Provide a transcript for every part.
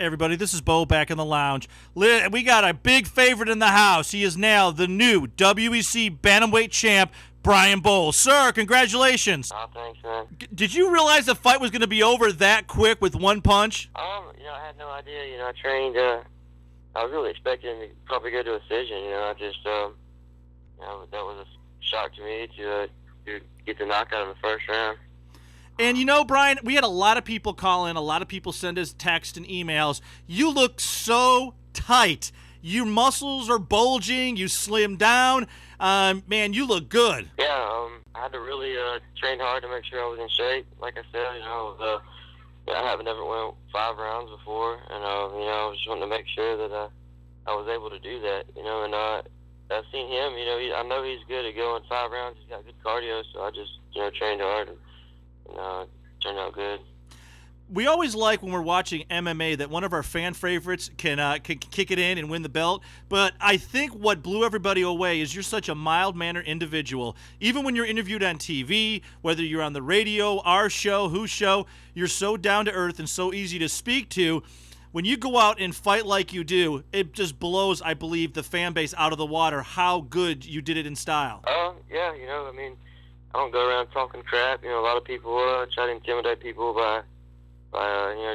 Hey everybody, this is Bo back in the lounge. We got a big favorite in the house. He is now the new WEC Bantamweight champ, Brian Bowles. Sir, congratulations. Oh, thanks, man. Did you realize the fight was going to be over that quick with one punch? I had no idea. I trained. I was really expecting to probably go to a decision. I just, that was a shock to me to get the knockout in the first round. And Brian, we had a lot of people call in, a lot of people send us texts and emails. You look so tight. Your muscles are bulging. You slimmed down. Man, you look good. Yeah, I had to really train hard to make sure I was in shape. Like I said, I haven't ever went 5 rounds before, and I was just wanting to make sure that I was able to do that. And I've seen him. I know he's good at going 5 rounds. He's got good cardio, so I just trained hard and turned out good. We always like when we're watching MMA that one of our fan favorites can kick it in and win the belt. But I think what blew everybody away is you're such a mild-mannered individual. Even when you're interviewed on TV, whether you're on the radio, our show, whose show, you're so down-to-earth and so easy to speak to. When you go out and fight like you do, it just blows, I believe, the fan base out of the water how good you did it in style. Yeah, I don't go around talking crap. A lot of people try to intimidate people by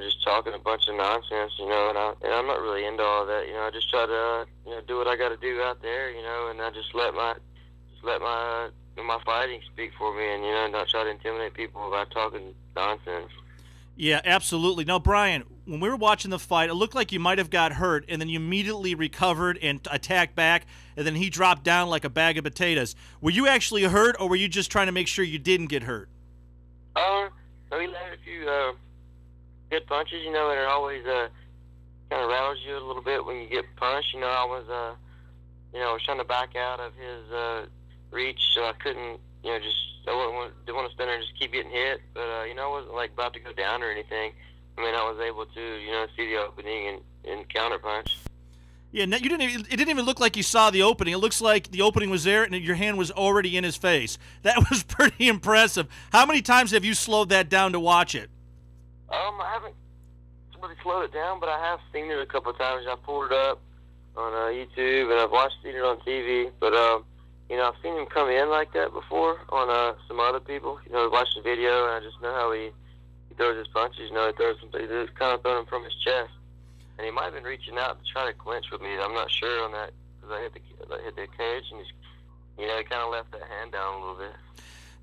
just talking a bunch of nonsense, and I'm not really into all that. I just try to, do what I got to do out there, and I just let my fighting speak for me, and not try to intimidate people by talking nonsense. Yeah, absolutely. Now, Brian, when we were watching the fight, it looked like you might have got hurt, and then you immediately recovered and attacked back, and then he dropped down like a bag of potatoes. Were you actually hurt, or were you just trying to make sure you didn't get hurt? No, he landed a few good punches, and it always kind of rattles you a little bit when you get punched. I was trying to back out of his reach, so I couldn't, didn't want to stand there and just keep getting hit. But I wasn't like about to go down or anything. I was able to, see the opening and counter punch. Yeah, it didn't even look like you saw the opening. It looks like the opening was there and your hand was already in his face. That was pretty impressive. How many times have you slowed that down to watch it? I haven't really slowed it down, but I have seen it a couple of times. I've pulled it up on YouTube, and I've seen it on TV. But, I've seen him come in like that before on some other people. I've watched the video, and I just know how he throws his punches. He throws them, he's kind of throwing them from his chest. And he might have been reaching out to try to clinch with me. I'm not sure on that because I hit the cage, and he kind of left that hand down a little bit.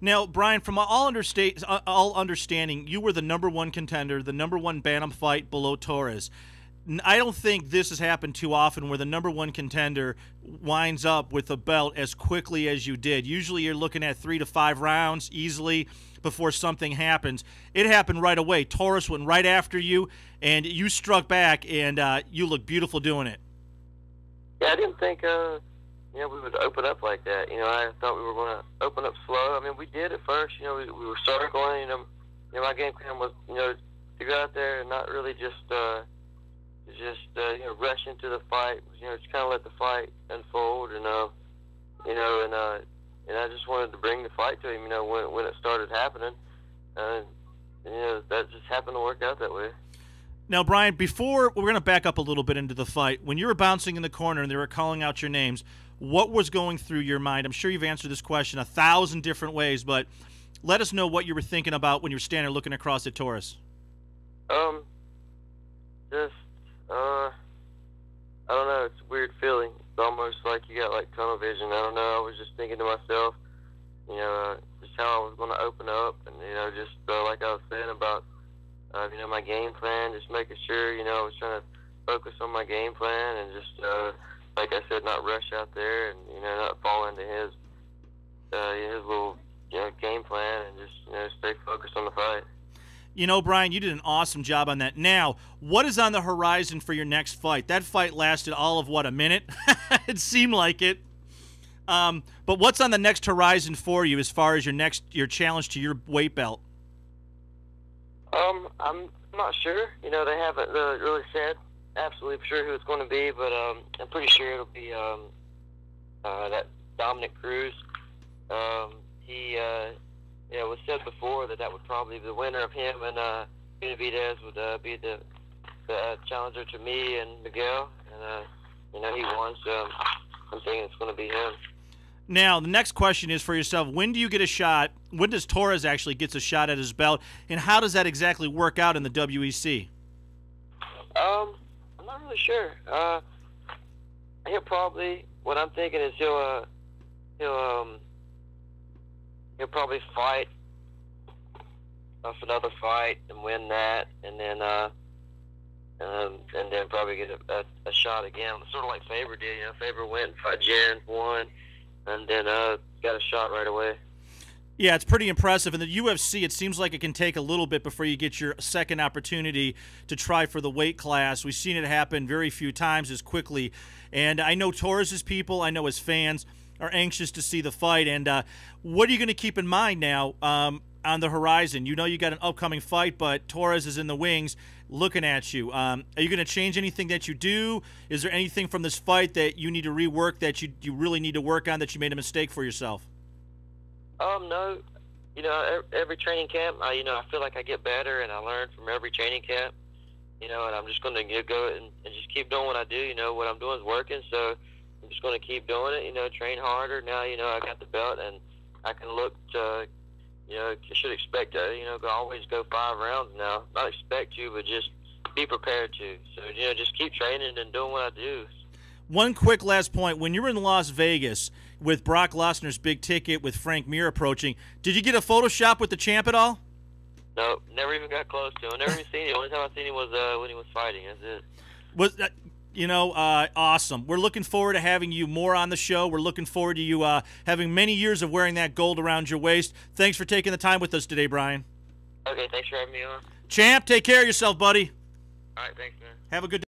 Now, Brian, from all understanding, you were the #1 contender, the #1 bantam fight below Torres. I don't think this has happened too often where the #1 contender winds up with a belt as quickly as you did. Usually you're looking at 3 to 5 rounds easily before something happens. It happened right away. Torres went right after you, and you struck back, and you looked beautiful doing it. Yeah, I didn't think we would open up like that. I thought we were going to open up slow. We did at first. We were circling. My game plan was, to go out there and not really just rush into the fight. Just kind of let the fight unfold, and I just wanted to bring the fight to him. When it started happening, that just happened to work out that way. Now, Brian, before we're going to back up a little bit into the fight, when you were bouncing in the corner and they were calling out your names, what was going through your mind? I'm sure you've answered this question 1,000 different ways, but let us know what you were thinking about when you were standing looking across at Torres. I don't know. It's a weird feeling. It's almost like you got tunnel vision. I don't know. I was just thinking to myself, just how I was going to open up, and just like I was saying about, my game plan, just making sure, I was trying to focus on my game plan and just, like I said, not rush out there and not fall into his little game plan and just stay focused on the fight. Brian, you did an awesome job on that. Now, what is on the horizon for your next fight? That fight lasted all of, a minute? It seemed like it. But what's on the next horizon for you as far as your challenge to your weight belt? I'm not sure. They haven't really said absolutely for sure who it's going to be, but I'm pretty sure it'll be that Dominic Cruz. It was said before that would probably be the winner of him and Benavidez would be the the challenger to me and Miguel, and you know, he won, so I'm thinking it's going to be him. Now, the next question is for yourself. When do you get a shot? When does Torres actually get a shot at his belt, and how does that exactly work out in the WEC? I'm not really sure. He'll probably. What I'm thinking is he'll probably fight off another fight and win that, and then probably get a shot again. Sort of like Faber did. You know, Faber went and fought Jen, won, and then got a shot right away. Yeah, it's pretty impressive. In the UFC, it seems like it can take a little bit before you get your second opportunity to try for the weight class. We've seen it happen very few times as quickly. And I know Torres' people, I know his fans are anxious to see the fight. And what are you going to keep in mind now on the horizon? You know you got an upcoming fight, but Torres is in the wings looking at you. Are you going to change anything that you do? Is there anything from this fight that you need to rework, that you really need to work on, that you made a mistake for yourself? No. You know, every training camp, I feel like I get better, and I learn from every training camp. You know, and I'm just going to go and just keep doing what I do. You know, what I'm doing is working, so I'm just going to keep doing it. You know, train harder. Now, you know, I got the belt, and I can look to, you know, you should expect to, you know, always go 5 rounds now. Not expect to, but just be prepared to. So, you know, just keep training and doing what I do. One quick last point. When you were in Las Vegas with Brock Lesnar's big ticket with Frank Mir approaching, did you get a Photoshop with the champ at all? No, never even got close to him. Never even seen him. The only time I seen him was when he was fighting. That's it. Was that, awesome. We're looking forward to having you more on the show. We're looking forward to you having many years of wearing that gold around your waist. Thanks for taking the time with us today, Brian. Okay, thanks for having me on. Champ, take care of yourself, buddy. All right, thanks, man. Have a good day.